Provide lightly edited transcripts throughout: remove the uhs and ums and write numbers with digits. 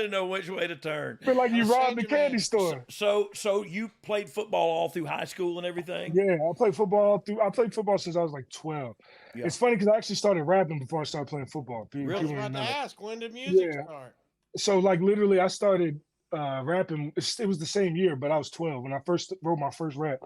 didn't know which way to turn. Feel like you Gotta robbed change the your man. candy store. So you played football all through high school and everything? Yeah, I played football since I was like 12. Yeah. It's funny because I actually started rapping before I started playing football. Really? I was People don't about to know that. ask, when did music Yeah. start? So like literally I started rapping. It was the same year, but I was 12 when I first wrote my first rap.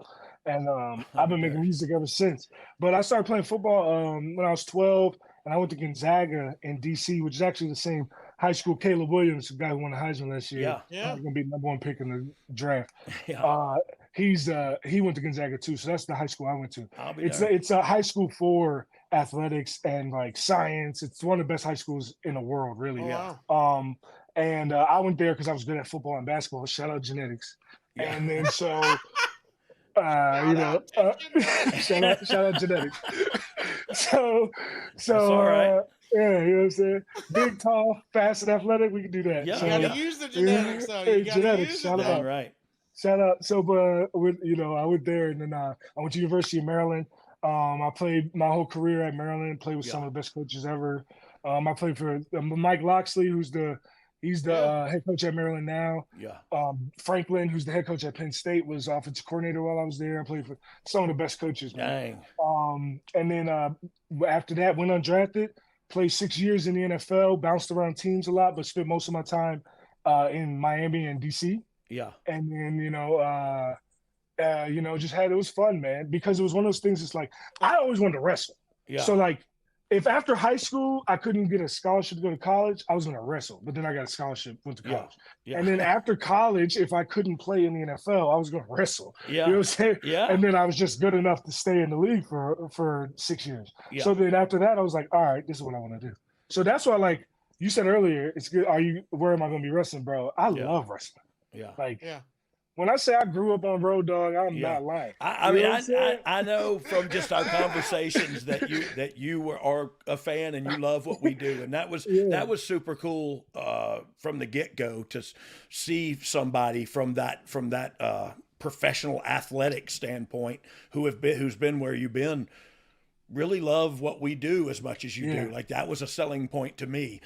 And I've been making Okay. music ever since. But I started playing football when I was 12, and I went to Gonzaga in DC, which is actually the same high school. Caleb Williams, the guy who won the Heisman last year, Yeah. Yeah. gonna be #1 pick in the draft. Yeah. He went to Gonzaga too, so that's the high school I went to. I'll be It's there. a high school for athletics and like science. It's one of the best high schools in the world, really. Oh, Yeah. wow. And I went there because I was good at football and basketball. Shout out genetics. Yeah. And then so Shout out to shout out genetics. so That's all right. yeah, you know what I'm saying? Big, tall, fast, and athletic. We can do that. Yeah. You So, gotta use the genetics, though. hey, You gotta genetics, use shout it. out. Dang Though. right. Shout out. So, but I went there, and then I went to University of Maryland. I played my whole career at Maryland. Played with some Yeah. of the best coaches ever. I played for Mike Loxley, he's the Yeah. head coach at Maryland now. Yeah. Franklin, who's the head coach at Penn State, was offensive coordinator while I was there. I played for some of the best coaches, man. Dang. And then after that, went undrafted. Played 6 years in the NFL. Bounced around teams a lot, but spent most of my time in Miami and DC. Yeah. And then just it was fun, man, because it was one of those things. It's like I always wanted to wrestle. Yeah. So like, if after high school I couldn't get a scholarship to go to college, I was gonna wrestle. But then I got a scholarship, went to Yeah. college. Yeah. And then after college, if I couldn't play in the NFL, I was gonna wrestle. Yeah. You know what I'm saying? Yeah. And then I was just good enough to stay in the league for 6 years. Yeah. So then after that, I was like, all right, this is what I want to do. So that's why, like you said earlier, it's good. Where am I gonna be wrestling, bro? I Yeah. love wrestling. Yeah. Like Yeah. when I say I grew up on Road Dogg, I'm Yeah. not lying. I You mean, know what I'm saying? I know from just our conversations that you are a fan and you love what we do, and that was super cool from the get go to see somebody from that professional athletic standpoint who's been where you've been. Really love what we do as much as you do. Like that was a selling point to me.